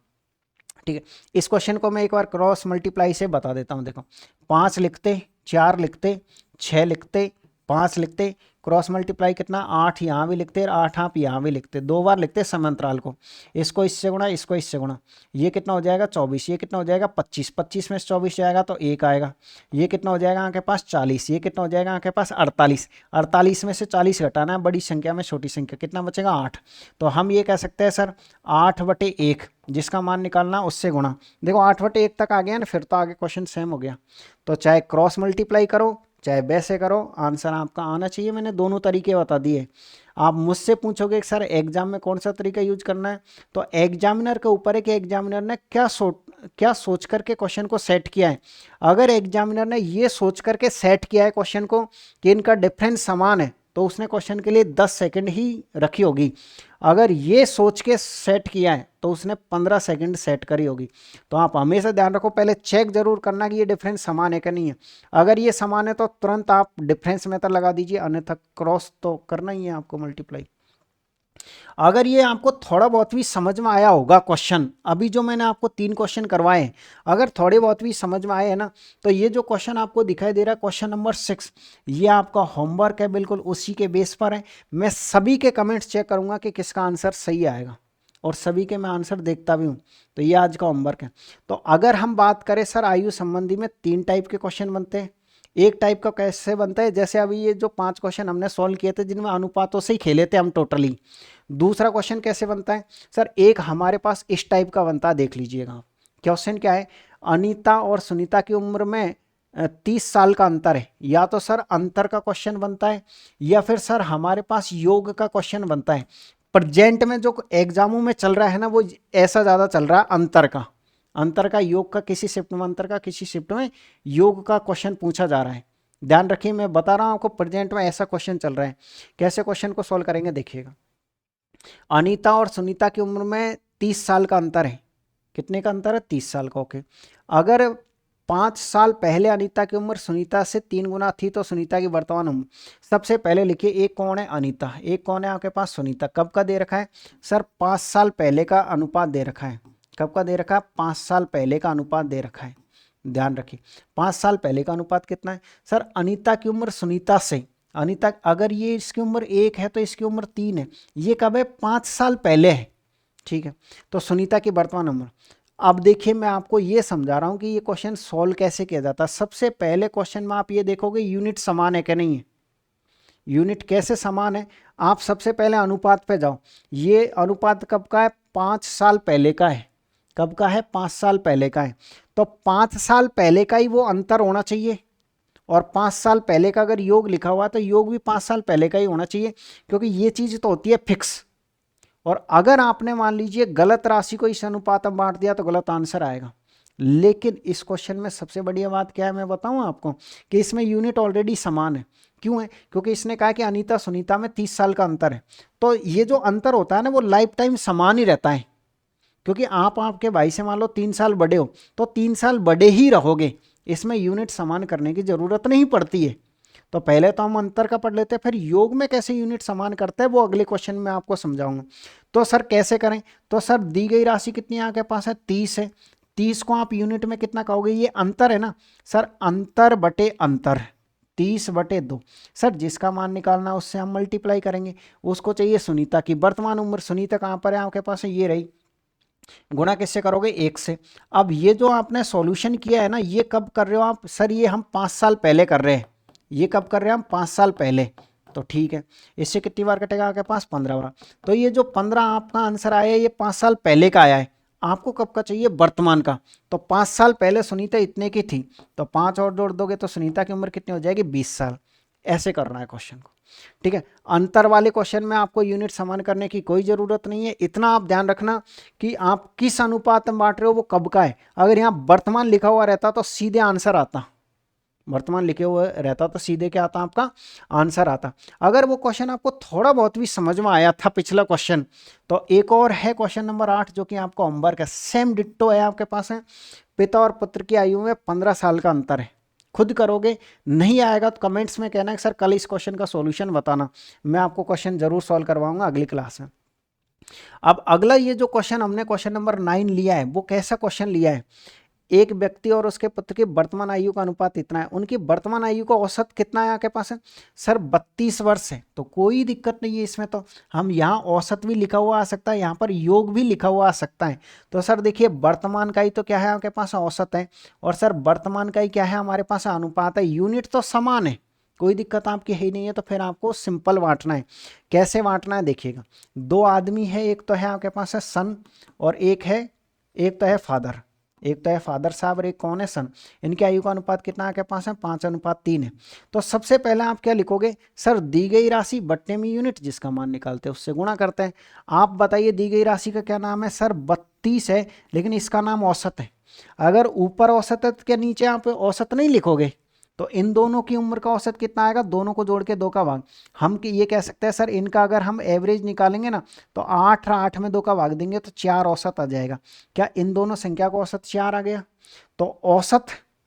ठीक है, इस क्वेश्चन को मैं एक बार क्रॉस मल्टीप्लाई से बता देता हूँ। देखो 5 लिखते, 4 लिखते, 6 लिखते, 5 लिखते, क्रॉस मल्टीप्लाई कितना, 8 यहाँ भी लिखते, 8 आप यहाँ भी लिखते, 2 बार लिखते समांतराल को। इसको इससे गुणा, इसको इससे गुणा, ये कितना हो जाएगा 24, ये कितना हो जाएगा 25, 25 में से 24 जाएगा तो 1 आएगा। ये कितना हो जाएगा आपके पास 40, ये कितना हो जाएगा आपके पास 48, 48 में से 40 घटाना है, बड़ी संख्या में छोटी संख्या, कितना बचेगा 8। तो हम ये कह सकते हैं सर 8/1, जिसका मान निकालना उससे गुणा। देखो 8/1 तक आ गया ना, फिर तो आगे क्वेश्चन सेम हो गया। तो चाहे क्रॉस मल्टीप्लाई करो चाहे वैसे करो, आंसर आपका आना चाहिए। मैंने दोनों तरीके बता दिए। आप मुझसे पूछोगे कि सर एग्जाम में कौन सा तरीका यूज करना है, तो एग्जामिनर के ऊपर है कि एग्जामिनर ने क्या सोच करके क्वेश्चन को सेट किया है। अगर एग्जामिनर ने ये सोच करके सेट किया है क्वेश्चन को कि इनका डिफरेंस समान है, तो उसने क्वेश्चन के लिए 10 सेकंड ही रखी होगी। अगर ये सोच के सेट किया है तो उसने 15 सेकंड सेट करी होगी। तो आप हमेशा ध्यान रखो, पहले चेक जरूर करना कि ये डिफरेंस समान है कि नहीं है। अगर ये समान है तो तुरंत आप डिफरेंस मेथड लगा दीजिए, अन्यथा क्रॉस तो करना ही है आपको मल्टीप्लाई। अगर ये आपको थोड़ा बहुत भी समझ में आया होगा क्वेश्चन, अभी जो मैंने आपको 3 क्वेश्चन करवाए हैं, अगर थोड़े बहुत भी समझ में आए हैं ना, तो ये जो क्वेश्चन आपको दिखाई दे रहा है क्वेश्चन नंबर 6, ये आपका होमवर्क है, बिल्कुल उसी के बेस पर है। मैं सभी के कमेंट्स चेक करूंगा कि किसका आंसर सही आएगा, और सभी के मैं आंसर देखता भी हूँ। तो ये आज का होमवर्क है। तो अगर हम बात करें सर आयु संबंधी में 3 टाइप के क्वेश्चन बनते हैं। एक टाइप का कैसे बनता है, जैसे अभी ये जो 5 क्वेश्चन हमने सॉल्व किए थे जिनमें अनुपातों से ही खेले थे हम टोटली। दूसरा क्वेश्चन कैसे बनता है सर, एक हमारे पास इस टाइप का बनता है, देख लीजिएगा। क्वेश्चन क्या है, अनीता और सुनीता की उम्र में 30 साल का अंतर है। या तो सर अंतर का क्वेश्चन बनता है, या फिर सर हमारे पास योग का क्वेश्चन बनता है। प्रेजेंट में जो एग्जामों में चल रहा है ना, वो ऐसा ज़्यादा चल रहा है अंतर का योग का किसी शिफ्ट में, अंतर का किसी शिफ्ट में योग का क्वेश्चन पूछा जा रहा है। ध्यान रखिए, मैं बता रहा हूं आपको, प्रेजेंट में ऐसा क्वेश्चन चल रहा है। कैसे क्वेश्चन को सॉल्व करेंगे देखिएगा। अनीता और सुनीता की उम्र में 30 साल का अंतर है। कितने का अंतर है, 30 साल का। ओके, अगर 5 साल पहले अनीता की उम्र सुनीता से 3 गुना थी, तो सुनीता की वर्तमान उम्र। सबसे पहले लिखिए, एक कौन है अनीता, एक कौन है आपके पास सुनीता। कब का दे रखा है सर, 5 साल पहले का अनुपात दे रखा है। कब का दे रखा है, 5 साल पहले का अनुपात दे रखा है। ध्यान रखिए 5 साल पहले का अनुपात कितना है सर, अनीता की उम्र सुनीता से, अनीता अगर ये इसकी उम्र 1 है तो इसकी उम्र 3 है। ये कब है, 5 साल पहले है। ठीक है, तो सुनीता की वर्तमान उम्र। अब देखिए मैं आपको ये समझा रहा हूं कि ये क्वेश्चन सॉल्व कैसे किया जाता है। सबसे पहले क्वेश्चन में आप ये देखोगे यूनिट समान है कि नहीं है। यूनिट कैसे समान है, आप सबसे पहले अनुपात पे जाओ। ये अनुपात कब का है, 5 साल पहले का है। कब का है, 5 साल पहले का है। तो 5 साल पहले का ही वो अंतर होना चाहिए, और 5 साल पहले का अगर योग लिखा हुआ तो योग भी 5 साल पहले का ही होना चाहिए, क्योंकि ये चीज़ तो होती है फिक्स। और अगर आपने मान लीजिए गलत राशि को इस अनुपात में बांट दिया तो गलत आंसर आएगा। लेकिन इस क्वेश्चन में सबसे बढ़िया बात क्या है, मैं बताऊं आपको, कि इसमें यूनिट ऑलरेडी समान है। क्यों है, क्योंकि इसने कहा कि अनीता सुनीता में 30 साल का अंतर है। तो ये जो अंतर होता है ना, वो लाइफ टाइम समान ही रहता है। क्योंकि आप आपके भाई से मान लो 3 साल बड़े हो, तो 3 साल बड़े ही रहोगे। इसमें यूनिट समान करने की जरूरत नहीं पड़ती है। तो पहले तो हम अंतर का पढ़ लेते हैं, फिर योग में कैसे यूनिट समान करते हैं वो अगले क्वेश्चन में आपको समझाऊंगा। तो सर कैसे करें, तो सर दी गई राशि कितनी है आपके पास है, 30 है। 30 को आप यूनिट में कितना कहोगे, ये अंतर है ना सर, अंतर बटे अंतर 30/2। सर जिसका मान निकालना है उससे हम मल्टीप्लाई करेंगे। उसको चाहिए सुनीता की वर्तमान उम्र, सुनीता कहाँ पर है आपके पास है, ये रही, गुणा किससे करोगे, 1 से। अब ये जो आपने सॉल्यूशन किया है ना, ये कब कर रहे हो आप, सर ये हम 5 साल पहले कर रहे हैं। ये कब कर रहे हैं हम, 5 साल पहले। तो ठीक है, इससे कितनी बार कटेगा आपके पास, 15 बार। तो ये जो 15 आपका आंसर आया है, ये 5 साल पहले का आया है। आपको कब का चाहिए, वर्तमान का। तो 5 साल पहले सुनीता इतने की थी, तो 5 और जोड़ दोगे तो सुनीता की उम्र कितनी हो जाएगी, 20 साल। ऐसे करना है क्वेश्चन को, ठीक है। अंतर वाले क्वेश्चन में आपको यूनिट समान करने की कोई ज़रूरत नहीं है। इतना आप ध्यान रखना कि आप किस अनुपात में बांट रहे हो, वो कब का है। अगर यहाँ वर्तमान लिखा हुआ रहता तो सीधे आंसर आता, वर्तमान लिखे हुए रहता तो सीधे क्या आता, आपका आंसर आता। अगर वो क्वेश्चन आपको थोड़ा बहुत भी समझ में आया था पिछला क्वेश्चन, तो एक और है क्वेश्चन नंबर 8 जो कि आपको होमवर्क है, सेम डिट्टो है आपके पास है। पिता और पुत्र की आयु में 15 साल का अंतर है। खुद करोगे, नहीं आएगा तो कमेंट्स में कहना कि सर कल इस क्वेश्चन का सॉल्यूशन बताना, मैं आपको क्वेश्चन जरूर सॉल्व करवाऊंगा अगली क्लास में। अब अगला ये जो क्वेश्चन हमने क्वेश्चन नंबर 9 लिया है, वो कैसा क्वेश्चन लिया है, एक व्यक्ति और उसके पुत्र की वर्तमान आयु का अनुपात इतना है। उनकी वर्तमान आयु का औसत कितना है आपके पास है, सर 32 वर्ष है। तो कोई दिक्कत नहीं है इसमें, तो हम यहाँ औसत भी लिखा हुआ आ सकता है, यहाँ पर योग भी लिखा हुआ आ सकता है। तो सर देखिए वर्तमान का ही तो क्या है आपके पास, औसत है, और सर वर्तमान का ही क्या है हमारे पास, अनुपात है। यूनिट तो समान है, कोई दिक्कत आपकी है ही नहीं है। तो फिर आपको सिंपल बांटना है। कैसे बांटना है देखिएगा, 2 आदमी है, एक तो है आपके पास है सन, और एक तो है फादर। एक तो है फादर साहब और एक कौन है, सन। इनकी आयु का अनुपात कितना आपके पास है, 5:3 है। तो सबसे पहले आप क्या लिखोगे, सर दी गई राशि बट्टे में यूनिट जिसका मान निकालते हैं उससे गुणा करते हैं। आप बताइए दी गई राशि का क्या नाम है, सर 32 है, लेकिन इसका नाम औसत है। अगर ऊपर औसत है तो क्या नीचे आप औसत नहीं लिखोगे, तो इन दोनों की उम्र का औसत कितना आएगा, दोनों को जोड़ के 2 का भाग। हम ये कह सकते हैं सर इनका अगर हम एवरेज निकालेंगे ना, तो 8 और 8 में 2 का भाग देंगे तो 4 औसत आ जाएगा। क्या इन दोनों संख्या का औसत 4 आ गया। तो औसत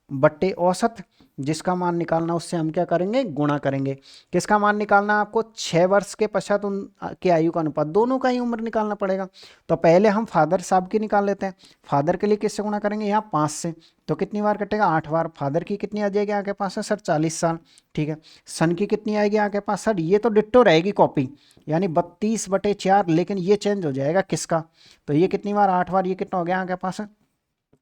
बट्टे औसत, जिसका मान निकालना उससे हम क्या करेंगे, गुणा करेंगे। किसका मान निकालना है आपको, 6 वर्ष के पश्चात उनके आयु का अनुपात, दोनों का ही उम्र निकालना पड़ेगा। तो पहले हम फादर साहब की निकाल लेते हैं। फादर के लिए किससे गुणा करेंगे, यहाँ 5 से, तो कितनी बार कटेगा, 8 बार। फादर की कितनी आ जाएगी आपके पास है सर, 40 साल, ठीक है। सन की कितनी आएगी आपके पास, सर ये तो डिट्टो रहेगी कॉपी, यानी 32/4, लेकिन ये चेंज हो जाएगा किसका, तो ये कितनी बार, 8 बार, ये कितना हो गया आपके पास है,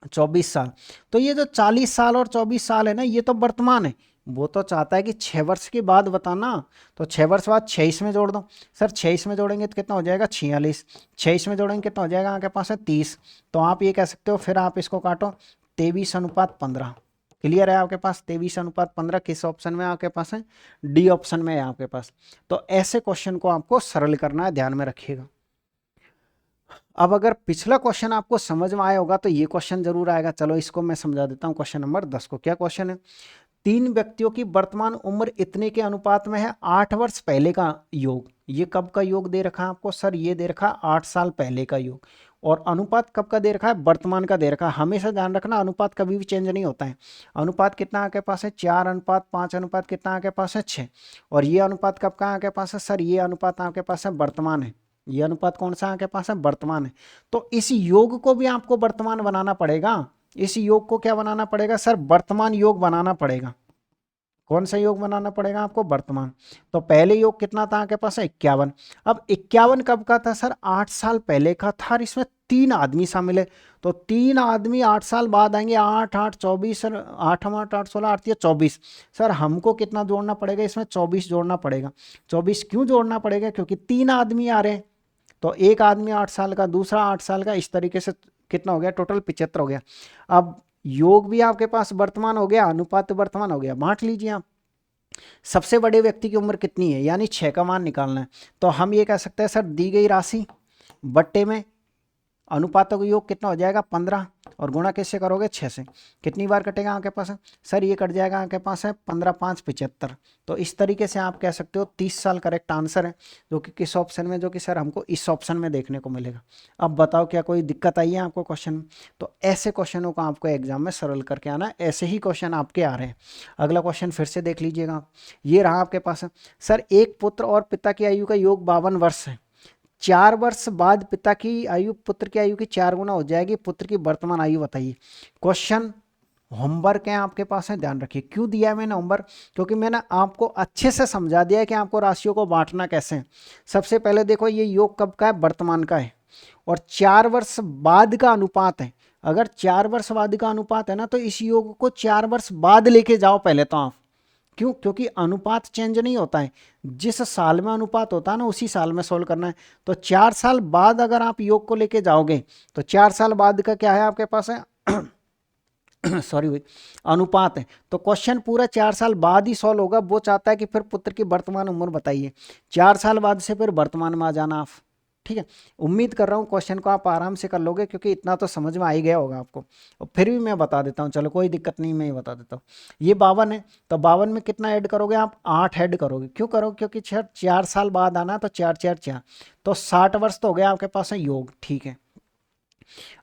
24 साल। तो ये जो 40 साल और 24 साल है ना, ये तो वर्तमान है। वो तो चाहता है कि 6 वर्ष के बाद बताना, तो 6 वर्ष बाद 6 इसमें जोड़ दो। सर 6 इसमें जोड़ेंगे तो कितना हो जाएगा, 46। 6 इसमें जोड़ेंगे कितना हो जाएगा आपके पास है, 30। तो आप ये कह सकते हो, फिर आप इसको काटो, 23:15। क्लियर है आपके पास, 23:15 किस ऑप्शन में आपके पास है, डी ऑप्शन में है आपके पास। तो ऐसे क्वेश्चन को आपको सरल करना है, ध्यान में रखिएगा। अब अगर पिछला क्वेश्चन आपको समझ में आया होगा तो ये क्वेश्चन जरूर आएगा। चलो इसको मैं समझा देता हूँ, क्वेश्चन नंबर 10 को। क्या क्वेश्चन है, 3 व्यक्तियों की वर्तमान उम्र इतने के अनुपात में है 8 वर्ष पहले का योग। ये कब का योग दे रखा है आपको, सर ये दे रखा है 8 साल पहले का योग। और अनुपात कब का दे रखा है, वर्तमान का दे रखा है। हमेशा ध्यान रखना अनुपात कभी भी चेंज नहीं होता है। अनुपात कितना आपके पास है, 4:5, अनुपात कितना आपके पास है, 6। और ये अनुपात कब का आपके पास है, सर ये अनुपात आपके पास है वर्तमान है। ये अनुपात कौन सा आपके पास है, वर्तमान है। तो इस योग को भी आपको वर्तमान बनाना पड़ेगा। इस योग को क्या बनाना पड़ेगा, सर वर्तमान योग बनाना पड़ेगा। कौन सा योग बनाना पड़ेगा आपको, वर्तमान। तो पहले योग कितना था आपके पास है, 51। अब 51 कब का था, सर 8 साल पहले का था, और इसमें 3 आदमी शामिल है। तो 3 आदमी 8 साल बाद आएंगे, 8 8 24, सर 8 8 8 16 8 24। सर हमको कितना जोड़ना पड़ेगा, इसमें 24 जोड़ना पड़ेगा। 24 क्यों जोड़ना पड़ेगा, क्योंकि 3 आदमी आ रहे हैं। तो एक आदमी 8 साल का, दूसरा 8 साल का, इस तरीके से कितना हो गया, टोटल 75 हो गया। अब योग भी आपके पास वर्तमान हो गया, अनुपात वर्तमान हो गया। बांट लीजिए आप। सबसे बड़े व्यक्ति की उम्र कितनी है, यानी 6 का मान निकालना है। तो हम ये कह सकते हैं सर दी गई राशि बट्टे में अनुपातों का योग कितना हो जाएगा, 15, और गुणा किससे करोगे, 6 से। कितनी बार कटेगा आपके पास है, सर ये कट जाएगा आपके पास है 15 5 75। तो इस तरीके से आप कह सकते हो 30 साल करेक्ट आंसर है, जो कि किस ऑप्शन में, जो कि सर हमको इस ऑप्शन में देखने को मिलेगा। अब बताओ क्या कोई दिक्कत आई है आपको क्वेश्चन में। तो ऐसे क्वेश्चनों को आपको एग्जाम में सरल करके आना है, ऐसे ही क्वेश्चन आपके आ रहे हैं। अगला क्वेश्चन फिर से देख लीजिएगा आप, ये रहा आपके पास है। सर एक पुत्र और पिता की आयु का योग 52 वर्ष है। 4 वर्ष बाद पिता की आयु पुत्र की आयु की 4 गुना हो जाएगी। पुत्र की वर्तमान आयु बताइए। क्वेश्चन होमवर्क है आपके पास है, ध्यान रखिए। क्यों दिया है मैंने होमवर्क? क्योंकि मैंने आपको अच्छे से समझा दिया है कि आपको राशियों को बांटना कैसे है। सबसे पहले देखो, ये योग कब का है? वर्तमान का है, और 4 वर्ष बाद का अनुपात है। अगर 4 वर्ष बाद का अनुपात है ना, तो इस योग को 4 वर्ष बाद लेके जाओ पहले तो आप। क्यों? क्योंकि अनुपात चेंज नहीं होता है, जिस साल में अनुपात होता है ना उसी साल में सोल्व करना है। तो 4 साल बाद अगर आप योग को लेके जाओगे तो 4 साल बाद का क्या है आपके पास है सॉरी भाई, अनुपात है। तो क्वेश्चन पूरा 4 साल बाद ही सॉल्व होगा। वो चाहता है कि फिर पुत्र की वर्तमान उम्र बताइए। 4 साल बाद से फिर वर्तमान में आ जाना आप, ठीक है। उम्मीद कर रहा हूँ क्वेश्चन को आप आराम से कर लोगे, क्योंकि इतना तो समझ में आ ही गया होगा आपको। और फिर भी मैं बता देता हूँ, चलो कोई दिक्कत नहीं, मैं ही बता देता हूँ। ये 52 है, तो 52 में कितना ऐड करोगे आप? 8 ऐड करोगे। क्यों करोगे? क्योंकि 4 साल बाद आना, तो 4 4 4, तो 60 वर्ष तो हो गया आपके पास है योग, ठीक है।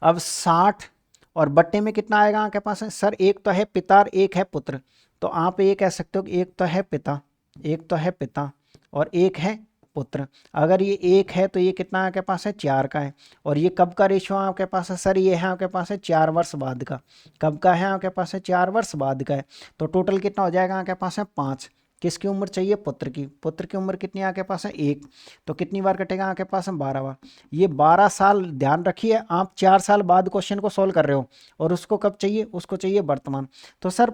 अब 60 और बट्टे में कितना आएगा आपके पास है? सर एक तो है पिता और एक है पुत्र, तो आप ये कह सकते हो कि एक तो है पिता, एक तो है पिता और एक है पुत्र। अगर ये एक है तो ये कितना आपके पास है? 4 का है। और ये कब का रेशियो आपके पास है? सर ये है आपके पास है 4 वर्ष बाद का। कब का है आपके पास है? 4 वर्ष बाद का है। तो टोटल कितना हो जाएगा आपके पास है? 5। किसकी उम्र चाहिए? पुत्र की। पुत्र की उम्र कितनी आपके पास है? 1। तो कितनी बार कटेगा आपके पास है? 12 बार। ये 12 साल, ध्यान रखिए, आप 4 साल बाद क्वेश्चन को सोल्व कर रहे हो, और उसको कब चाहिए? उसको चाहिए वर्तमान। तो सर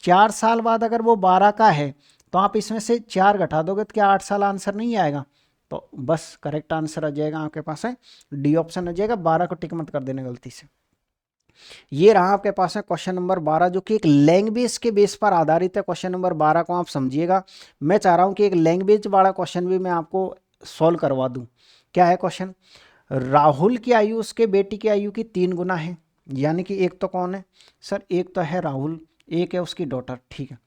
4 साल बाद अगर वो 12 का है, तो आप इसमें से 4 घटा दोगे तो क्या 8 साल आंसर नहीं आएगा? तो बस करेक्ट आंसर आ जाएगा आपके पास है डी ऑप्शन आ जाएगा। 12 को टिक मत कर देना गलती से। ये रहा आपके पास है क्वेश्चन नंबर 12, जो कि एक लैंग्वेज के बेस पर आधारित है। क्वेश्चन नंबर 12 को आप समझिएगा। मैं चाह रहा हूं कि एक लैंग्वेज वाला क्वेश्चन भी मैं आपको सॉल्व करवा दूं। क्या है क्वेश्चन? राहुल की आयु उसके बेटी की आयु की 3 गुना है। यानी कि एक तो कौन है? सर एक तो है राहुल, एक है उसकी डॉटर, ठीक है।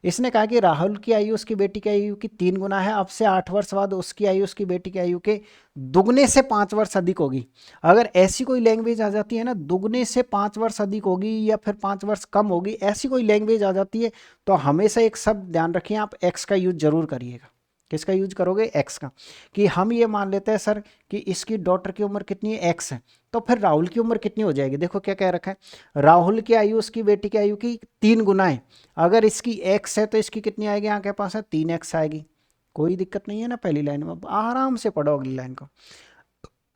इसने कहा कि राहुल की आयु उसकी बेटी की आयु की 3 गुना है। अब से 8 वर्ष बाद उसकी आयु उसकी बेटी की आयु के दुगने से 5 वर्ष अधिक होगी। अगर ऐसी कोई लैंग्वेज आ जाती है ना, दुगने से 5 वर्ष अधिक होगी या फिर 5 वर्ष कम होगी, ऐसी कोई लैंग्वेज आ जाती है, तो हमेशा एक शब्द ध्यान रखिए, आप एक्स का यूज जरूर करिएगा। किसका यूज करोगे? एक्स का। कि हम ये मान लेते हैं सर कि इसकी डॉटर की उम्र कितनी है? एक्स है। तो फिर राहुल की उम्र कितनी हो जाएगी? देखो क्या कह रखा है, राहुल की आयु उसकी बेटी की आयु की 3 गुना है। अगर इसकी एक्स है तो इसकी कितनी आएगी आपके पास है? 3x आएगी। कोई दिक्कत नहीं है ना पहली लाइन में, आराम से पढ़ो अगली लाइन को।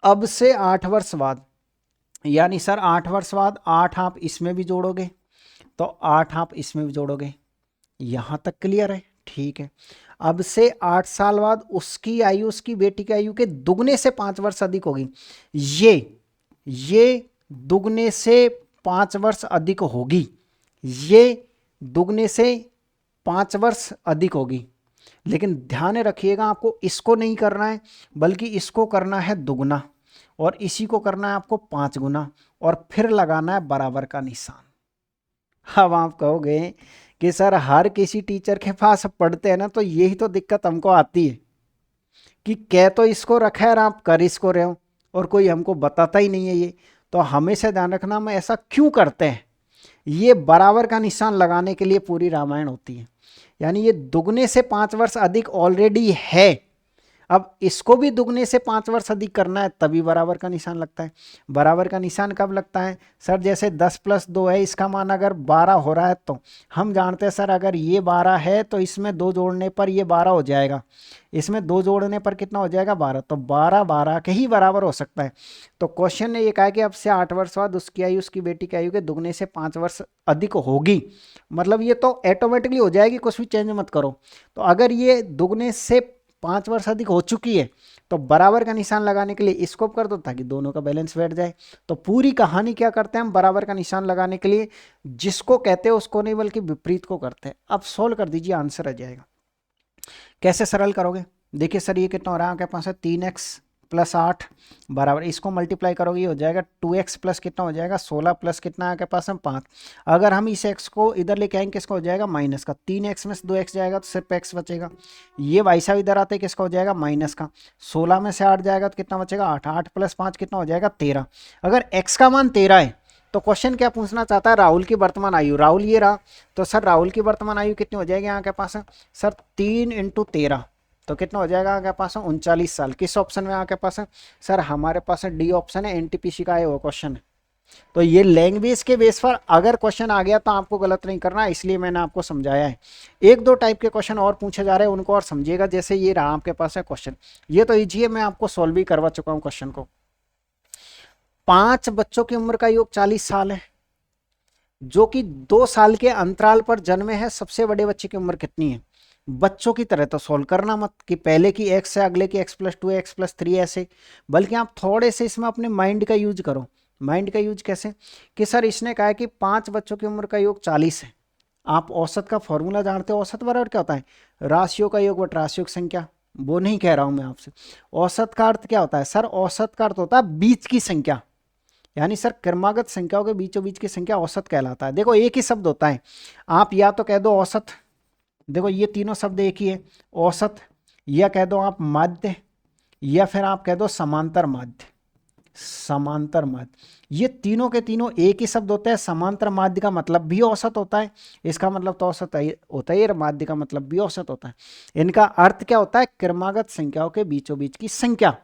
अब से 8 वर्ष बाद, यानी सर 8 वर्ष बाद 8 आप इसमें भी जोड़ोगे, तो 8 आप इसमें भी जोड़ोगे। यहां तक क्लियर है? ठीक है। अब से 8 साल बाद उसकी आयु उसकी बेटी की आयु के दुगने से 5 वर्ष अधिक होगी। ये दुगने से 5 वर्ष अधिक होगी, ये दुगने से 5 वर्ष अधिक होगी। लेकिन ध्यान रखिएगा, आपको इसको नहीं करना है, बल्कि इसको करना है दुगना, और इसी को करना है आपको 5 गुना, और फिर लगाना है बराबर का निशान। अब आप कहोगे कि सर हर किसी टीचर के पास पढ़ते हैं ना, तो यही तो दिक्कत हमको आती है कि कह तो इसको रखा है और आप कर इसको रहे हो, और कोई हमको बताता ही नहीं है ये। तो हमेशा ध्यान रखना, हम ऐसा क्यों करते हैं। ये बराबर का निशान लगाने के लिए पूरी रामायण होती है। यानी ये दुगने से 5 वर्ष अधिक ऑलरेडी है, अब इसको भी दुगने से 5 वर्ष अधिक करना है, तभी बराबर का निशान लगता है। बराबर का निशान कब लगता है? सर जैसे 10 + 2 है, इसका मान अगर 12 हो रहा है, तो हम जानते हैं सर अगर ये 12 है तो इसमें 2 जोड़ने पर ये 12 हो जाएगा, इसमें 2 जोड़ने पर कितना हो जाएगा? 12। तो 12 12 के ही बराबर हो सकता है। तो क्वेश्चन ने ये कहा कि अब से 8 वर्ष बाद उसकी आयु उसकी बेटी की आयु के दुगने से 5 वर्ष अधिक होगी। मतलब ये तो ऑटोमेटिकली हो जाएगी, कुछ भी चेंज मत करो। तो अगर ये दुगने से 5 वर्ष अधिक हो चुकी है, तो बराबर का निशान लगाने के लिए इसको कर दो, ताकि दोनों का बैलेंस बैठ जाए। तो पूरी कहानी क्या करते हैं हम? बराबर का निशान लगाने के लिए जिसको कहते हैं उसको नहीं, बल्कि विपरीत को करते हैं। अब सोल्व कर दीजिए, आंसर आ जाएगा। कैसे सरल करोगे? देखिए सर ये कितना हो रहा है आपके पास है? 3x + 8 बराबर, इसको मल्टीप्लाई करोगे ये हो जाएगा 2x प्लस कितना हो जाएगा? 16 प्लस कितना आपके पास है? 5। अगर हम इस x को इधर लेके आएंगे, किसका हो जाएगा? माइनस का। 3x में से 2x जाएगा तो सिर्फ x बचेगा। ये भाई साहब इधर आते किसका हो जाएगा? माइनस का। 16 में से 8 जाएगा तो कितना बचेगा? 8। 8 + 5 कितना हो जाएगा? 13। अगर x का मान 13 है, तो क्वेश्चन क्या पूछना चाहता है? राहुल की वर्तमान आयु। राहुल ये रहा, तो सर राहुल की वर्तमान आयु कितनी हो जाएगी यहाँ के पास है? सर 3 × 13, तो कितना हो जाएगा आपके पास 39 साल। किस ऑप्शन में आपके पास है सर? हमारे पास डी ऑप्शन है, एनटीपीसी का है वो क्वेश्चन है। तो ये लैंग्वेज के बेस पर अगर क्वेश्चन आ गया तो आपको गलत नहीं करना, इसलिए मैंने आपको समझाया है। एक दो टाइप के क्वेश्चन और पूछे जा रहे हैं, उनको और समझिएगा। जैसे ये रहा आपके पास है क्वेश्चन, ये तो इजी है, मैं आपको सॉल्व भी करवा चुका हूं क्वेश्चन को। 5 बच्चों की उम्र का योग 40 साल है, जो कि 2 साल के अंतराल पर जन्मे हैं। सबसे बड़े बच्चे की उम्र कितनी है? बच्चों की तरह तो सोल्व करना मत कि पहले की x है, अगले की x+2 x+3 ऐसे, बल्कि आप थोड़े से इसमें अपने माइंड का यूज करो। माइंड का यूज कैसे? कि सर इसने कहा है कि 5 बच्चों की उम्र का योग 40 है। आप औसत का फॉर्मूला जानते हो, औसत बराबर क्या होता है? राशियों का योग बटा राशियों की संख्या। वो नहीं कह रहा हूं मैं आपसे। औसत का अर्थ क्या होता है सर? औसत का अर्थ होता है बीच की संख्या, यानी सर क्रमागत संख्याओं के बीचों बीच की संख्या औसत कहलाता है। देखो एक ही शब्द होता है, आप या तो कह दो औसत, देखो ये तीनों शब्द एक ही है, औसत, या कह दो आप माध्य, या फिर आप कह दो समांतर माध्य। समांतर माध्य, ये तीनों के तीनों एक ही शब्द होते हैं। समांतर माध्य का मतलब भी औसत होता है, इसका मतलब तो औसत होता है, माध्य का मतलब भी औसत होता है। इनका अर्थ क्या होता है? क्रमागत संख्याओं के बीचों बीच की संख्या।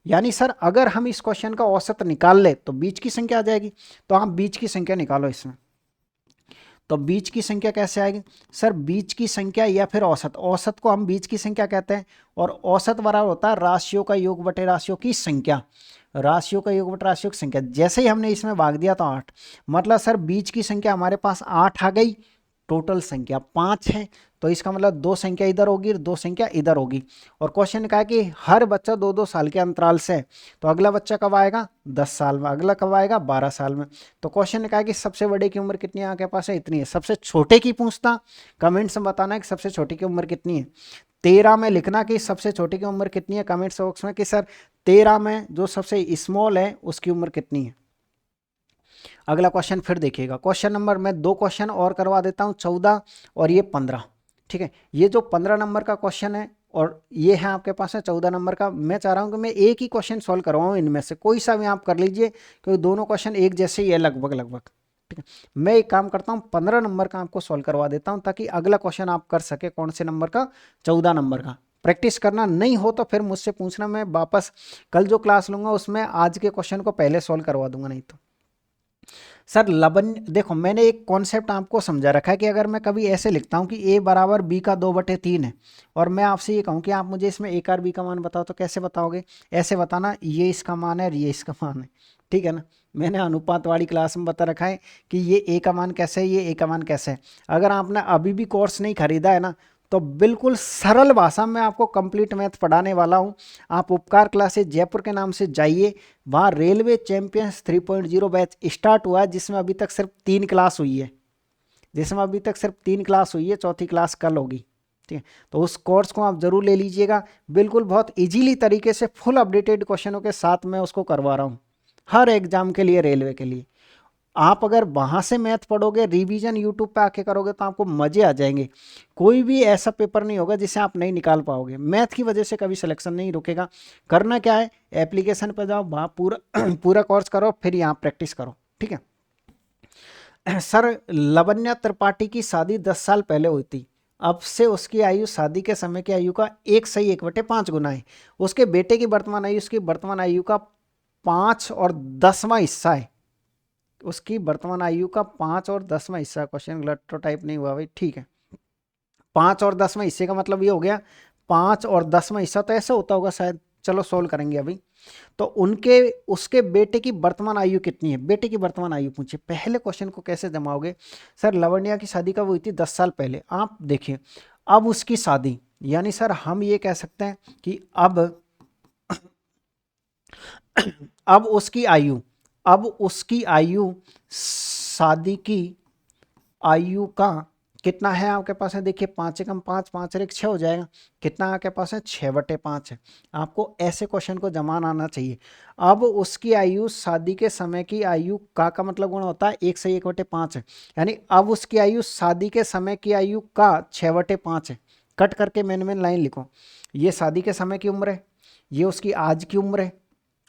यानी सर अगर हम इस क्वेश्चन का औसत निकाल ले तो बीच की संख्या आ जाएगी। तो आप बीच की संख्या निकालो इसमें। तो बीच की संख्या कैसे आएगी सर? बीच की संख्या या फिर औसत, औसत को हम बीच की संख्या कहते हैं, और औसत बराबर होता है राशियों का योग बटे राशियों की संख्या। राशियों का योग बटे राशियों की संख्या, जैसे ही हमने इसमें भाग दिया तो 8, मतलब सर बीच की संख्या हमारे पास 8 आ गई, टोटल संख्या 5 है। तो इसका मतलब 2 संख्या इधर होगी, 2 संख्या इधर होगी। और क्वेश्चन ने कहा कि हर बच्चा 2-2 साल के अंतराल से है। तो अगला बच्चा कब आएगा? 10 साल में, अगला कब आएगा? 12 साल में। तो क्वेश्चन ने कहा कि सबसे बड़े की उम्र कितनी है आपके पास है? इतनी है। सबसे छोटे की पूछता, कमेंट्स में बताना कि सबसे छोटे की उम्र कितनी है। 13 में लिखना कि सबसे छोटे की उम्र कितनी है कमेंट्स बॉक्स में, कि सर 13 में जो सबसे स्मॉल है उसकी उम्र कितनी है। अगला क्वेश्चन फिर देखिएगा, क्वेश्चन नंबर मैं 2 क्वेश्चन और करवा देता हूं, 14 और ये 15। ठीक है, ये जो 15 नंबर का क्वेश्चन है और ये है आपके पास है 14 नंबर का। मैं चाह रहा हूं कि मैं एक ही क्वेश्चन सॉल्व करवाऊं, इनमें से कोई सा भी आप कर लीजिए, क्योंकि दोनों क्वेश्चन एक जैसे ही है लगभग लगभग। ठीक है, मैं एक काम करता हूं 15 नंबर का आपको सॉल्व करवा देता हूं, ताकि अगला क्वेश्चन आप कर सके कौन से नंबर का? 14 नंबर का। प्रैक्टिस करना नहीं हो तो फिर मुझसे पूछना, मैं वापस कल जो क्लास लूंगा उसमें आज के क्वेश्चन को पहले सॉल्व करवा दूंगा। नहीं तो सर लवण्य, देखो मैंने एक कॉन्सेप्ट आपको समझा रखा है कि अगर मैं कभी ऐसे लिखता हूं कि a बराबर b का 2/3 है, और मैं आपसे ये कहूं कि आप मुझे इसमें a और b का मान बताओ, तो कैसे बताओगे? ऐसे बताना, ये इसका मान है और ये इसका मान है। ठीक है ना? मैंने अनुपात वाली क्लास में बता रखा है कि ये a का मान कैसे है, ये a का मान कैसे है। अगर आपने अभी भी कोर्स नहीं खरीदा है ना, तो बिल्कुल सरल भाषा में आपको कंप्लीट मैथ पढ़ाने वाला हूं। आप उपकार क्लासेस जयपुर के नाम से जाइए, वहाँ रेलवे चैंपियंस 3.0 बैच स्टार्ट हुआ है, जिसमें अभी तक सिर्फ 3 क्लास हुई है, चौथी क्लास कल होगी। ठीक है, तो उस कोर्स को आप जरूर ले लीजिएगा। बिल्कुल बहुत इजीली तरीके से फुल अपडेटेड क्वेश्चनों के साथ मैं उसको करवा रहा हूँ, हर एग्जाम के लिए, रेलवे के लिए। आप अगर वहां से मैथ पढ़ोगे, रिवीजन यूट्यूब पे आके करोगे, तो आपको मजे आ जाएंगे। कोई भी ऐसा पेपर नहीं होगा जिसे आप नहीं निकाल पाओगे। मैथ की वजह से कभी सिलेक्शन नहीं रुकेगा। करना क्या है, एप्लीकेशन पर जाओ, वहाँ पूरा पूरा कोर्स करो, फिर यहाँ प्रैक्टिस करो। ठीक है सर लवण्या त्रिपाठी की शादी 10 साल पहले हुई थी। अब से उसकी आयु शादी के समय की आयु का 1/1/5 गुना है। उसके बेटे की वर्तमान आयु उसकी वर्तमान आयु का 5/10वां हिस्सा है। उसकी वर्तमान आयु का 5/10वां हिस्सा। क्वेश्चन गलत तो टाइप नहीं हुआ भाई, ठीक है। 5/10वां हिस्से का मतलब ये हो गया 5/10वां हिस्सा, तो ऐसा होता होगा शायद। चलो सोल्व करेंगे अभी। तो उसके बेटे की वर्तमान आयु कितनी है? बेटे की वर्तमान आयु पूछिए। पहले क्वेश्चन को कैसे जमाओगे सर? लवण्या की शादी कब हुई थी? 10 साल पहले। आप देखिए, अब उसकी शादी, यानी सर हम ये कह सकते हैं कि अब उसकी आयु शादी की आयु का कितना है आपके पास है? देखिए 5 एकम 5, 5 और 1 6 हो जाएगा। कितना आपके पास है? 6/5 है। आपको ऐसे क्वेश्चन को जमाना आना चाहिए। अब उसकी आयु शादी के समय की आयु का मतलब गुणा होता है 1/1/5 है। यानी अब उसकी आयु शादी के समय की आयु का 6/5 है। कट करके मैंने लाइन लिखो, ये शादी के समय की उम्र है, ये उसकी आज की उम्र है।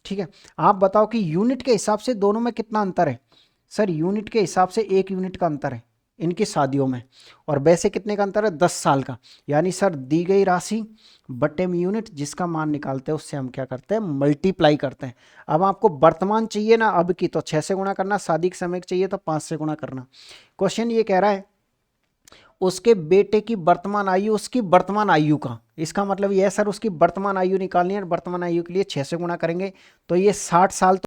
ठीक है, आप बताओ कि यूनिट के हिसाब से दोनों में कितना अंतर है? सर यूनिट के हिसाब से 1 यूनिट का अंतर है। इनकी शादियों में, और वैसे कितने का अंतर है, 10 साल का। यानी सर दी गई राशि बटे में यूनिट जिसका मान निकालते हैं उससे हम क्या करते हैं, मल्टीप्लाई करते हैं। अब आपको वर्तमान चाहिए ना अब की, तो 6 से गुणा करना, शादी के समय चाहिए तो 5 से गुणा करना। क्वेश्चन ये कह रहा है उसके बेटे की वर्तमान आयु उसकी वर्तमान आयु का, इसका मतलब ये है सर उसकी वर्तमान आयु निकालनी है, वर्तमान आयु के लिए 6 से गुणा करेंगे तो ये 60 साल